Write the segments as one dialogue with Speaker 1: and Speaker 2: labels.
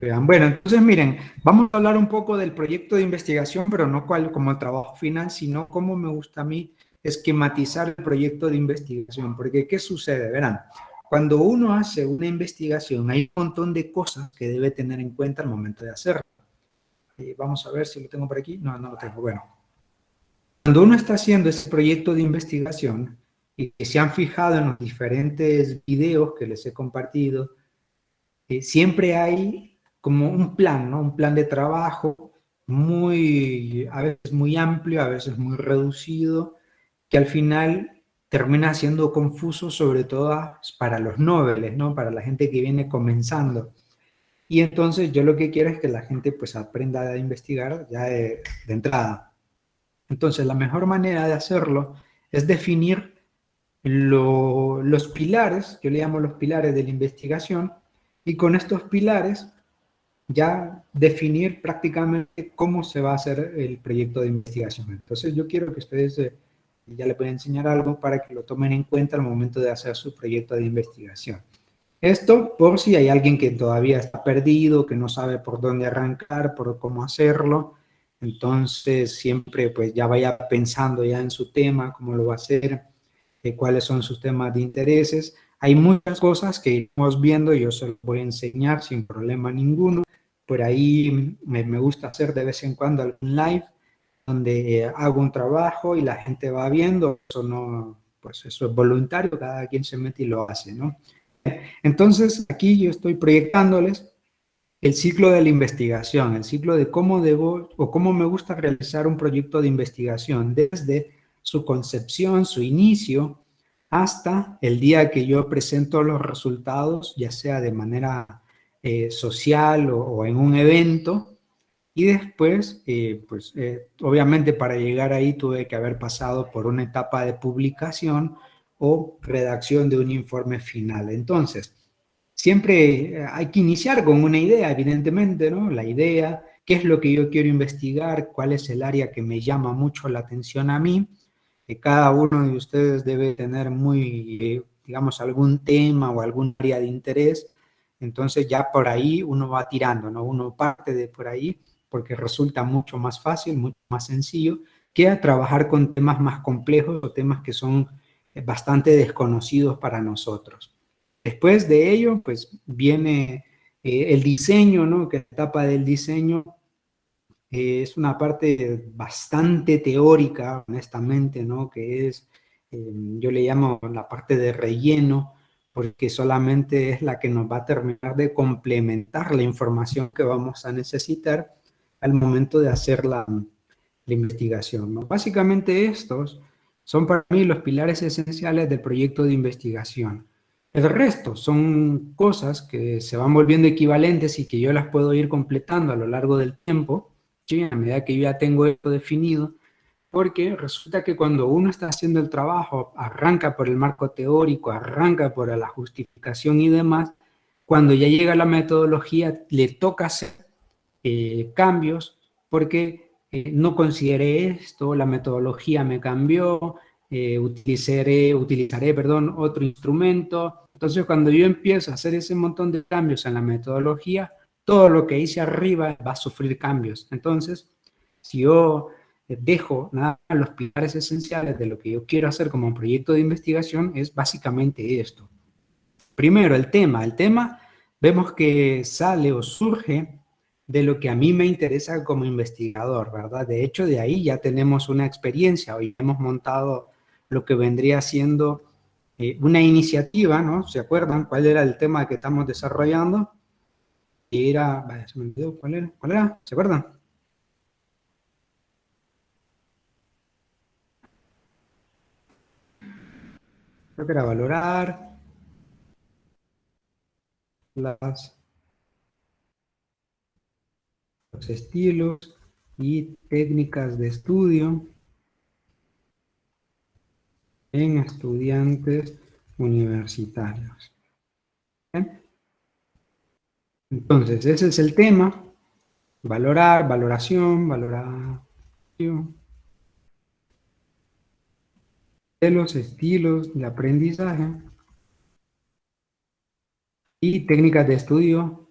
Speaker 1: Vean, bueno, entonces miren, vamos a hablar un poco del proyecto de investigación, pero no cual, como el trabajo final, sino cómo me gusta a mí esquematizar el proyecto de investigación. Porque, ¿qué sucede? Verán, cuando uno hace una investigación, hay un montón de cosas que debe tener en cuenta al momento de hacerla. Vamos a ver si lo tengo por aquí. No, no lo tengo. Bueno, cuando uno está haciendo ese proyecto de investigación y que se han fijado en los diferentes videos que les he compartido, siempre hay como un plan, ¿no? Un plan de trabajo muy, a veces muy amplio, a veces muy reducido, que al final termina siendo confuso, sobre todo para los noveles, ¿no? Para la gente que viene comenzando. Y entonces yo lo que quiero es que la gente pues aprenda a investigar ya de entrada. Entonces la mejor manera de hacerlo es definir los pilares, yo le llamo los pilares de la investigación, y con estos pilares ya definir prácticamente cómo se va a hacer el proyecto de investigación. Entonces yo quiero que ustedes ya le pueden enseñar algo para que lo tomen en cuenta al momento de hacer su proyecto de investigación. Esto por si hay alguien que todavía está perdido, que no sabe por dónde arrancar, por cómo hacerlo. Entonces siempre pues ya vaya pensando ya en su tema, cómo lo va a hacer, cuáles son sus temas de intereses. Hay muchas cosas que iremos viendo, yo se los voy a enseñar sin problema ninguno. Por ahí me gusta hacer de vez en cuando algún live donde hago un trabajo y la gente va viendo. Eso no, pues eso es voluntario, cada quien se mete y lo hace, ¿no? Entonces, aquí yo estoy proyectándoles el ciclo de la investigación, el ciclo de cómo debo o cómo me gusta realizar un proyecto de investigación desde su concepción, su inicio, hasta el día que yo presento los resultados, ya sea de manera social o en un evento. Y después, obviamente para llegar ahí tuve que haber pasado por una etapa de publicación o redacción de un informe final. Entonces, siempre hay que iniciar con una idea, evidentemente, ¿no? La idea, qué es lo que yo quiero investigar, cuál es el área que me llama mucho la atención a mí, que cada uno de ustedes debe tener muy, digamos, algún tema o algún área de interés. Entonces ya por ahí uno va tirando, ¿no? Uno parte de por ahí porque resulta mucho más fácil, mucho más sencillo que a trabajar con temas más complejos o temas que son bastante desconocidos para nosotros. Después de ello, pues viene el diseño, ¿no? Que la etapa del diseño es una parte bastante teórica, honestamente, ¿no? Que es, yo le llamo la parte de relleno, porque solamente es la que nos va a terminar de complementar la información que vamos a necesitar al momento de hacer la investigación, ¿no? Básicamente estos son para mí los pilares esenciales del proyecto de investigación. El resto son cosas que se van volviendo equivalentes y que yo las puedo ir completando a lo largo del tiempo, ¿sí? A medida que yo ya tengo esto definido, porque resulta que cuando uno está haciendo el trabajo, arranca por el marco teórico, arranca por la justificación y demás, cuando ya llega la metodología, le toca hacer cambios porque no consideré esto, la metodología me cambió, utilizaré, perdón, otro instrumento. Entonces, cuando yo empiezo a hacer ese montón de cambios en la metodología, todo lo que hice arriba va a sufrir cambios. Entonces, si yo dejo nada más los pilares esenciales de lo que yo quiero hacer como un proyecto de investigación, es básicamente esto. Primero, el tema. El tema vemos que sale o surge de lo que a mí me interesa como investigador, ¿verdad? De hecho, de ahí ya tenemos una experiencia. Hoy hemos montado lo que vendría siendo una iniciativa, ¿no? ¿Se acuerdan cuál era el tema que estamos desarrollando? Era, vaya, se me olvidó, ¿cuál era? ¿Cuál era? ¿Se acuerdan? Creo que era valorar las, los estilos y técnicas de estudio en estudiantes universitarios. ¿Bien? Entonces, ese es el tema, valorar, valoración de los estilos de aprendizaje y técnicas de estudio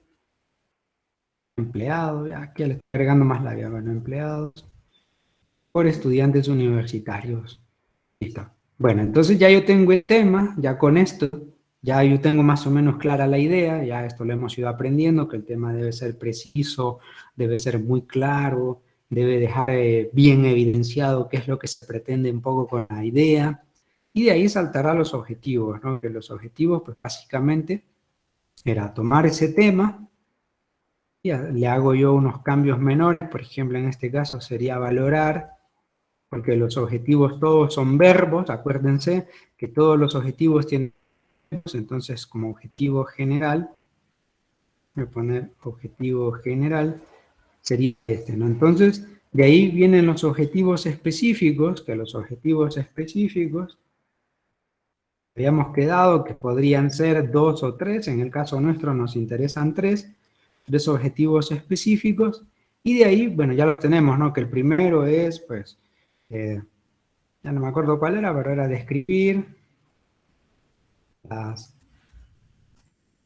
Speaker 1: empleados, ya aquí le estoy agregando más labia, bueno, empleados por estudiantes universitarios. Listo. Bueno, entonces ya yo tengo el tema, ya con esto, ya yo tengo más o menos clara la idea, ya esto lo hemos ido aprendiendo, que el tema debe ser preciso, debe ser muy claro, debe dejar bien evidenciado qué es lo que se pretende un poco con la idea, y de ahí saltará a los objetivos, ¿no? Que los objetivos, pues básicamente, era tomar ese tema, y le hago yo unos cambios menores, por ejemplo, en este caso sería valorar, porque los objetivos todos son verbos, acuérdense que todos los objetivos tienen verbos, entonces como objetivo general, voy a poner objetivo general, sería este, ¿no? Entonces, de ahí vienen los objetivos específicos, que los objetivos específicos, habíamos quedado que podrían ser 2 o 3, en el caso nuestro nos interesan 3 objetivos específicos, y de ahí, bueno, ya lo tenemos, ¿no? Que el primero es, pues, ya no me acuerdo cuál era, pero era describir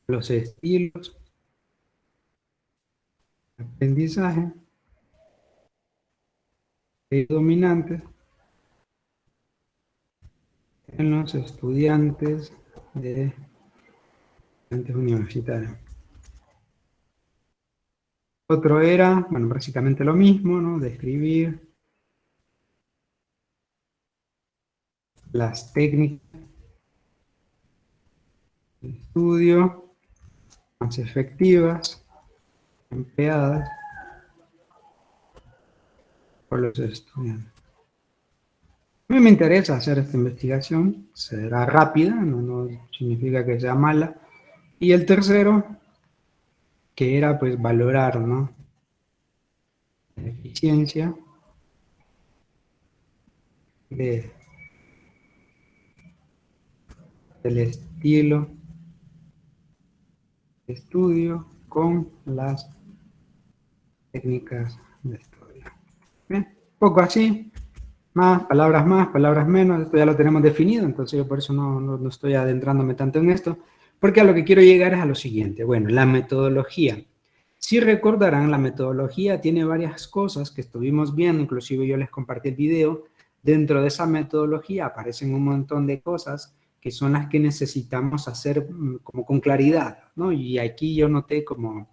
Speaker 1: los estilos de aprendizaje dominantes en los estudiantes universitarios. Otro era, bueno, básicamente lo mismo, ¿no? Describir las técnicas de estudio más efectivas empleadas por los estudiantes. A mí me interesa hacer esta investigación, será rápida, no significa que sea mala. Y el tercero, que era pues valorar, ¿no? La eficiencia del estilo de estudio con las técnicas de estudio. Bien, poco así, más, palabras menos, esto ya lo tenemos definido, entonces yo por eso no estoy adentrándome tanto en esto, porque a lo que quiero llegar es a lo siguiente. Bueno, la metodología. Si recordarán, la metodología tiene varias cosas que estuvimos viendo, inclusive yo les compartí el video. Dentro de esa metodología aparecen un montón de cosas que son las que necesitamos hacer como con claridad, ¿no? Y aquí yo noté como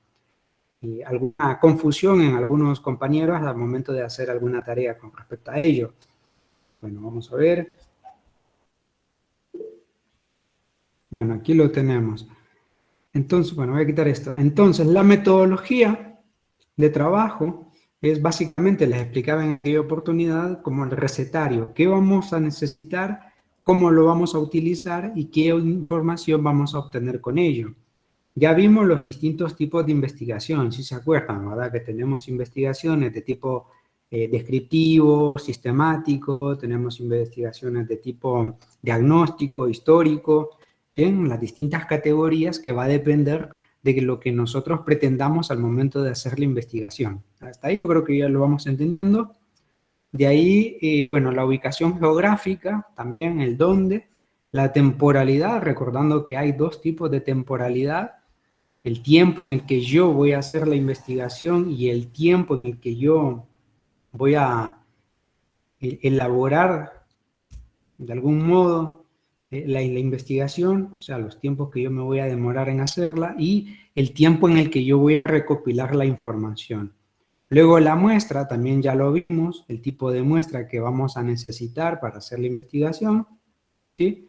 Speaker 1: alguna confusión en algunos compañeros al momento de hacer alguna tarea con respecto a ello. Bueno, vamos a ver. Bueno, aquí lo tenemos. Entonces, bueno, voy a quitar esto. Entonces, la metodología de trabajo es básicamente, les explicaba en aquella oportunidad, como el recetario. ¿Qué vamos a necesitar? ¿Cómo lo vamos a utilizar? ¿Y qué información vamos a obtener con ello? Ya vimos los distintos tipos de investigación, si se acuerdan, ¿verdad? Que tenemos investigaciones de tipo descriptivo, sistemático, tenemos investigaciones de tipo diagnóstico, histórico, en las distintas categorías que va a depender de lo que nosotros pretendamos al momento de hacer la investigación. Hasta ahí yo creo que ya lo vamos entendiendo. De ahí, bueno, la ubicación geográfica, también el dónde, la temporalidad, recordando que hay dos tipos de temporalidad, el tiempo en el que yo voy a hacer la investigación y el tiempo en el que yo voy a elaborar de algún modo la investigación, o sea, los tiempos que yo me voy a demorar en hacerla y el tiempo en el que yo voy a recopilar la información. Luego la muestra, también ya lo vimos, el tipo de muestra que vamos a necesitar para hacer la investigación, ¿sí?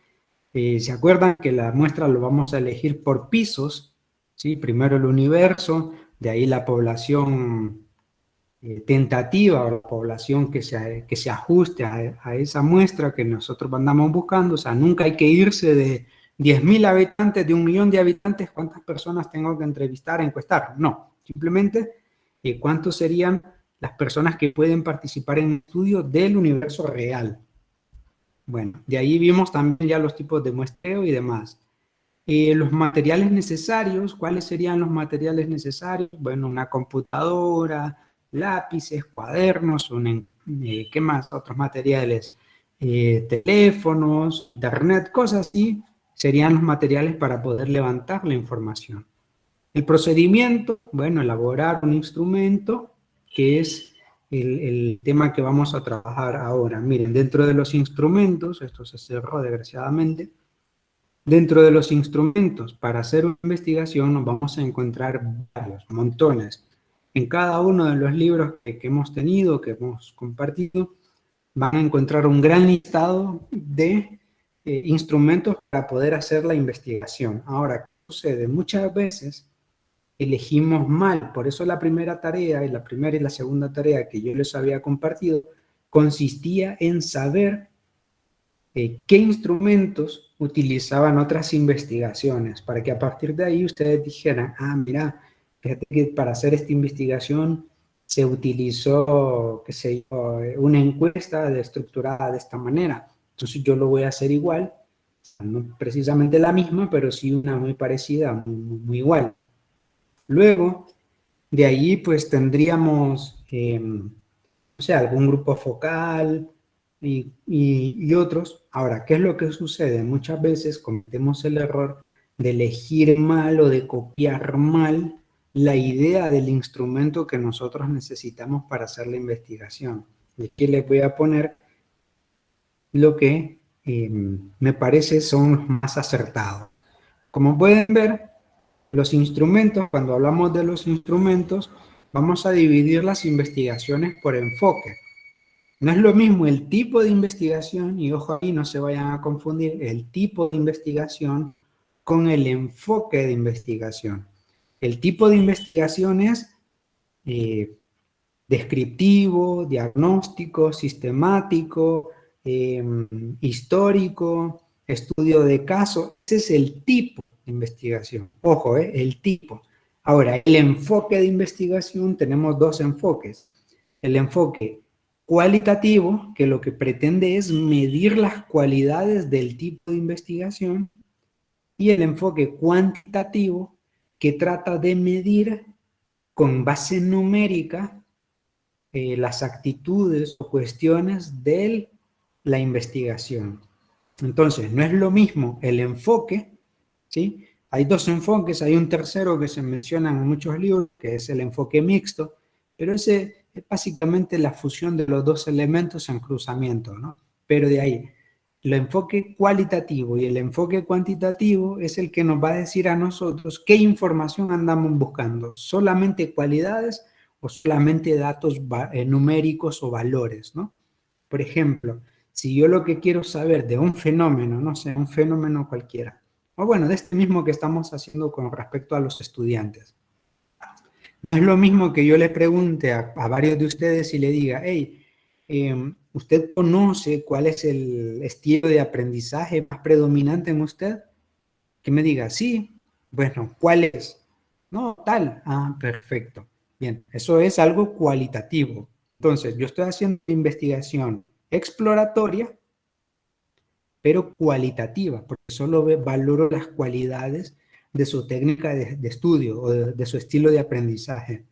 Speaker 1: ¿Se acuerdan que la muestra lo vamos a elegir por pisos? ¿Sí? Primero el universo, de ahí la población tentativa o la población que se ajuste a esa muestra que nosotros andamos buscando. O sea, nunca hay que irse de 10.000 habitantes, de 1.000.000 de habitantes, ¿cuántas personas tengo que entrevistar, encuestar? No, simplemente cuántos serían las personas que pueden participar en un estudio del universo real. Bueno, de ahí vimos también ya los tipos de muestreo y demás. Los materiales necesarios, ¿cuáles serían los materiales necesarios? Bueno, una computadora, lápices, cuadernos, ¿qué más? Otros materiales, teléfonos, internet, cosas así, serían los materiales para poder levantar la información. El procedimiento, bueno, elaborar un instrumento, que es el tema que vamos a trabajar ahora. Miren, dentro de los instrumentos, esto se cerró desgraciadamente, dentro de los instrumentos para hacer una investigación nos vamos a encontrar varios, montones. En cada uno de los libros que hemos tenido, que hemos compartido, van a encontrar un gran listado de instrumentos para poder hacer la investigación. Ahora, ¿qué sucede? Muchas veces elegimos mal, por eso la primera tarea, y la primera y la segunda tarea que yo les había compartido, consistía en saber qué instrumentos utilizaban otras investigaciones, para que a partir de ahí ustedes dijeran, ah, mira, fíjate que para hacer esta investigación se utilizó, qué sé yo, una encuesta estructurada de esta manera, entonces yo lo voy a hacer igual, no precisamente la misma, pero sí una muy parecida, muy igual. Luego, de ahí pues tendríamos, no sé, algún grupo focal y otros. Ahora, ¿qué es lo que sucede? Muchas veces cometemos el error de elegir mal o de copiar mal la idea del instrumento que nosotros necesitamos para hacer la investigación. Y aquí les voy a poner lo que me parece son más acertados. Como pueden ver, los instrumentos, cuando hablamos de los instrumentos, vamos a dividir las investigaciones por enfoque. No es lo mismo el tipo de investigación, y ojo ahí, no se vayan a confundir, el tipo de investigación con el enfoque de investigación. El tipo de investigación es descriptivo, diagnóstico, sistemático, histórico, estudio de caso. Ese es el tipo de investigación. Ojo, el tipo. Ahora, el enfoque de investigación, tenemos dos enfoques. El enfoque cualitativo, que lo que pretende es medir las cualidades del tipo de investigación, y el enfoque cuantitativo, que trata de medir con base numérica las actitudes o cuestiones de la investigación. Entonces, no es lo mismo el enfoque, ¿sí? Hay dos enfoques, hay un tercero que se menciona en muchos libros, que es el enfoque mixto, pero ese es básicamente la fusión de los dos elementos en cruzamiento, ¿no? Pero de ahí, el enfoque cualitativo y el enfoque cuantitativo es el que nos va a decir a nosotros qué información andamos buscando, solamente cualidades o solamente datos numéricos o valores, ¿no? Por ejemplo, si yo lo que quiero saber de un fenómeno, no sé, un fenómeno cualquiera, o bueno, de este mismo que estamos haciendo con respecto a los estudiantes. No es lo mismo que yo le pregunte a varios de ustedes y le diga, hey, ¿usted conoce cuál es el estilo de aprendizaje más predominante en usted? Que me diga, sí, bueno, ¿cuál es? No, tal. Ah, perfecto. Bien, eso es algo cualitativo. Entonces, yo estoy haciendo investigación exploratoria, pero cualitativa, porque solo valoro las cualidades de su técnica de estudio o de su estilo de aprendizaje.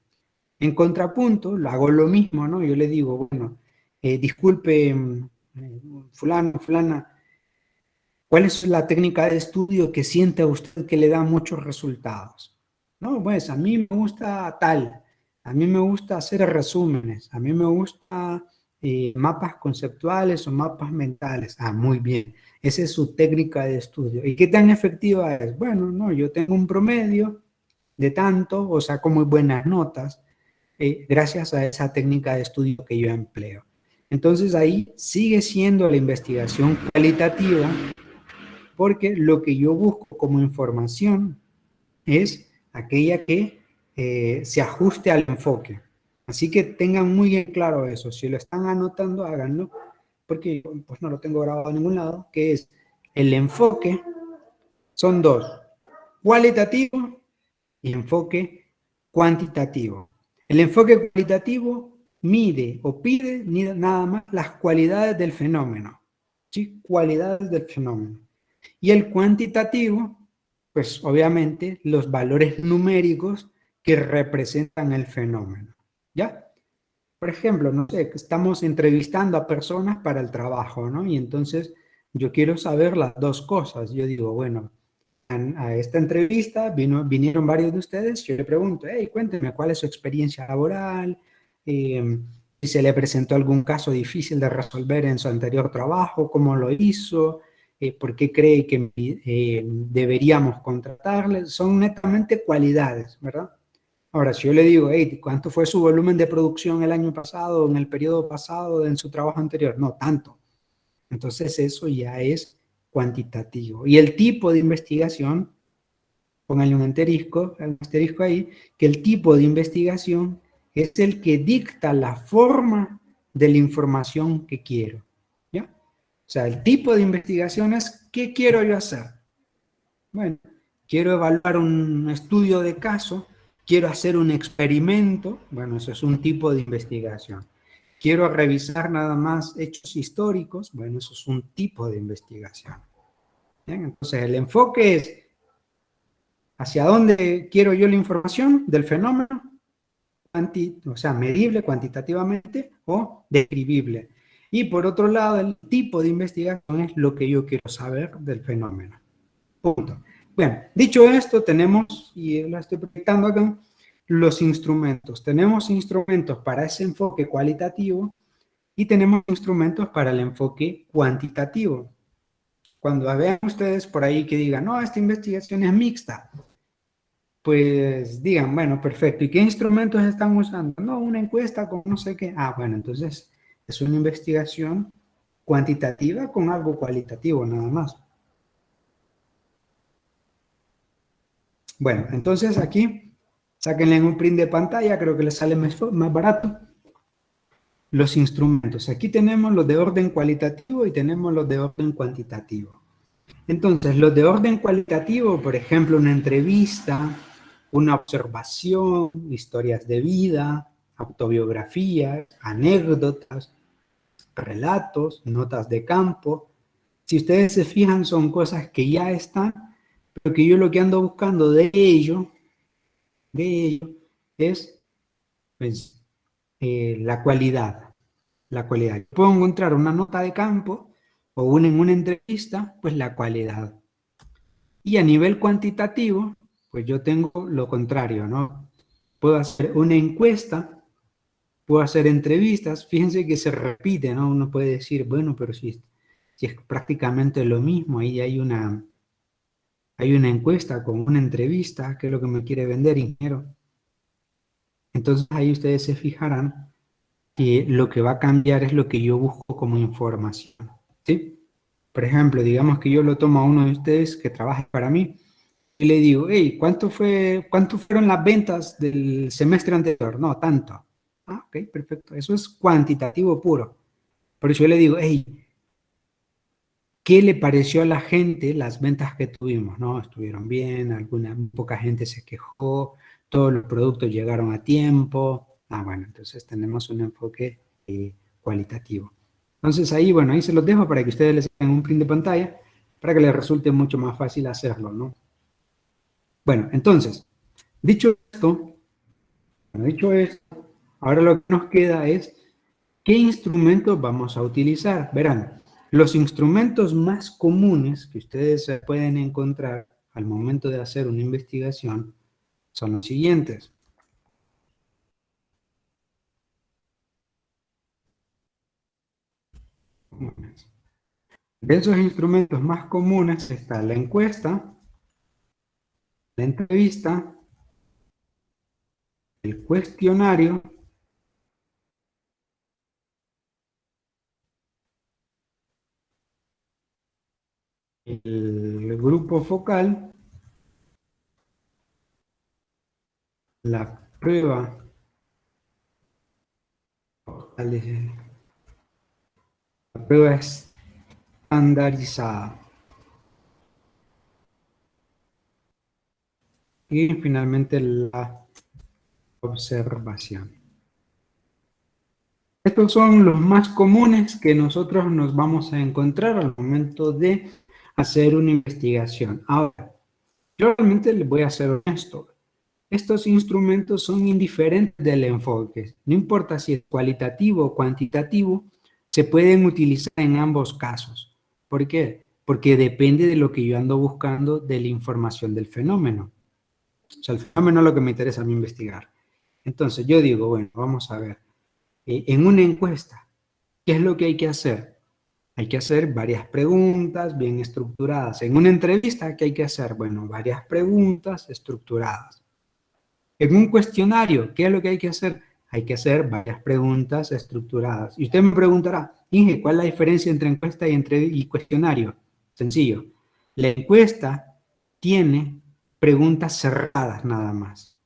Speaker 1: En contrapunto, lo hago lo mismo, ¿no? Yo le digo, bueno, disculpe, fulano, fulana, ¿cuál es la técnica de estudio que siente a usted que le da muchos resultados? No, pues a mí me gusta tal, a mí me gusta hacer resúmenes, a mí me gusta mapas conceptuales o mapas mentales. Ah, muy bien, esa es su técnica de estudio. ¿Y qué tan efectiva es? Bueno, no, yo tengo un promedio de tanto, o saco muy buenas notas, gracias a esa técnica de estudio que yo empleo. Entonces ahí sigue siendo la investigación cualitativa, porque lo que yo busco como información es aquella que se ajuste al enfoque. Así que tengan muy bien claro eso. Si lo están anotando, háganlo, porque yo pues no lo tengo grabado en ningún lado, que es el enfoque, son dos, cualitativo y enfoque cuantitativo. El enfoque cualitativo mide o pide nada más las cualidades del fenómeno, ¿sí? Cualidades del fenómeno. Y el cuantitativo, pues obviamente los valores numéricos que representan el fenómeno, ¿ya? Por ejemplo, no sé, estamos entrevistando a personas para el trabajo, ¿no? Y entonces yo quiero saber las dos cosas. Yo digo, bueno, a esta entrevista vinieron varios de ustedes, yo le pregunto, hey, cuénteme cuál es su experiencia laboral, si se le presentó algún caso difícil de resolver en su anterior trabajo, cómo lo hizo, por qué cree que deberíamos contratarle, son netamente cualidades, ¿verdad? Ahora, si yo le digo, hey, ¿cuánto fue su volumen de producción el año pasado, en el periodo pasado, en su trabajo anterior? No, tanto. Entonces eso ya es cuantitativo. Y el tipo de investigación, pónganle un asterisco ahí, que el tipo de investigación es el que dicta la forma de la información que quiero. ¿Ya? O sea, el tipo de investigación es, ¿qué quiero yo hacer? Bueno, quiero evaluar un estudio de caso, quiero hacer un experimento, bueno, eso es un tipo de investigación. Quiero revisar nada más hechos históricos, bueno, eso es un tipo de investigación. ¿Bien? Entonces, el enfoque es hacia dónde quiero yo la información del fenómeno, o sea, medible cuantitativamente o describible. Y por otro lado, el tipo de investigación es lo que yo quiero saber del fenómeno. Punto. Bueno, dicho esto, tenemos, y la estoy proyectando acá, los instrumentos. Tenemos instrumentos para ese enfoque cualitativo y tenemos instrumentos para el enfoque cuantitativo. Cuando vean ustedes por ahí que digan, no, esta investigación es mixta, pues digan, bueno, perfecto. ¿Y qué instrumentos están usando? No, una encuesta con no sé qué. Ah, bueno, entonces es una investigación cuantitativa con algo cualitativo nada más. Bueno, entonces aquí, sáquenle en un print de pantalla, creo que les sale más barato. Los instrumentos. Aquí tenemos los de orden cualitativo y tenemos los de orden cuantitativo. Entonces, los de orden cualitativo, por ejemplo, una entrevista, una observación, historias de vida, autobiografías, anécdotas, relatos, notas de campo. Si ustedes se fijan, son cosas que ya están, pero que yo lo que ando buscando de ello es pues, la cualidad. La cualidad. Puedo encontrar una nota de campo o en una entrevista, pues la cualidad. Y a nivel cuantitativo, pues yo tengo lo contrario, ¿no? Puedo hacer una encuesta, puedo hacer entrevistas, fíjense que se repite, ¿no? Uno puede decir, bueno, pero si es prácticamente lo mismo, ahí hay una encuesta con una entrevista, ¿qué es lo que me quiere vender, ingeniero? Entonces ahí ustedes se fijarán que lo que va a cambiar es lo que yo busco como información, ¿sí? Por ejemplo, digamos que yo lo tomo a uno de ustedes que trabaja para mí y le digo, hey, ¿cuánto fueron las ventas del semestre anterior? No, tanto. Ah, ok, perfecto. Eso es cuantitativo puro. Por eso yo le digo, hey, ¿qué le pareció a la gente las ventas que tuvimos? ¿No? ¿Estuvieron bien? Poca gente se quejó, todos los productos llegaron a tiempo. Ah, bueno, entonces tenemos un enfoque cualitativo. Entonces ahí, bueno, ahí se los dejo para que ustedes les hagan un print de pantalla para que les resulte mucho más fácil hacerlo, ¿no? Bueno, entonces, dicho esto, ahora lo que nos queda es ¿qué instrumentos vamos a utilizar? Verán, los instrumentos más comunes que ustedes pueden encontrar al momento de hacer una investigación son los siguientes. De esos instrumentos más comunes está la encuesta, la entrevista, el cuestionario, el grupo focal, la prueba, estandarizada y finalmente la observación. Estos son los más comunes que nosotros nos vamos a encontrar al momento de hacer una investigación. Ahora, yo realmente les voy a ser honesto. Estos instrumentos son indiferentes del enfoque. No importa si es cualitativo o cuantitativo, se pueden utilizar en ambos casos. ¿Por qué? porque depende de lo que yo ando buscando de la información del fenómeno. O sea, el fenómeno es lo que me interesa a mí investigar. Entonces yo digo, bueno, vamos a ver, en una encuesta, ¿qué es lo que hay que hacer? Hay que hacer varias preguntas bien estructuradas. En una entrevista, ¿qué hay que hacer? Bueno, varias preguntas estructuradas. En un cuestionario, ¿qué es lo que hay que hacer? Hay que hacer varias preguntas estructuradas. Y usted me preguntará, Inge, ¿cuál es la diferencia entre encuesta y cuestionario? Sencillo. La encuesta tiene preguntas cerradas nada más.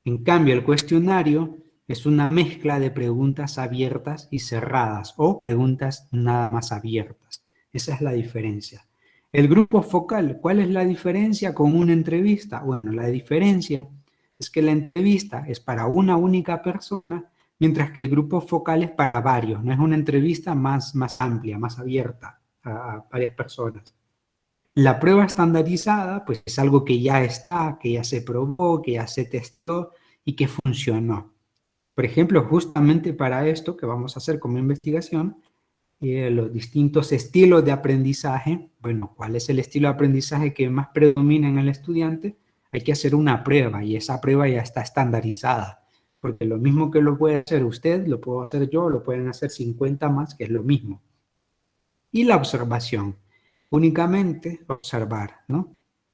Speaker 1: En cambio, el cuestionario es una mezcla de preguntas abiertas y cerradas o preguntas nada más abiertas. Esa es la diferencia. El grupo focal, ¿cuál es la diferencia con una entrevista? Bueno, la diferencia es que la entrevista es para una única persona, mientras que el grupo focal es para varios. No es una entrevista más amplia, más abierta a varias personas. La prueba estandarizada, pues es algo que ya está, que ya se probó, que ya se testó y que funcionó. Por ejemplo, justamente para esto que vamos a hacer como investigación, los distintos estilos de aprendizaje, bueno, ¿cuál es el estilo de aprendizaje que más predomina en el estudiante? Hay que hacer una prueba y esa prueba ya está estandarizada, porque lo mismo que lo puede hacer usted, lo puedo hacer yo, lo pueden hacer 50 más, que es lo mismo. Y la observación, únicamente observar, ¿no?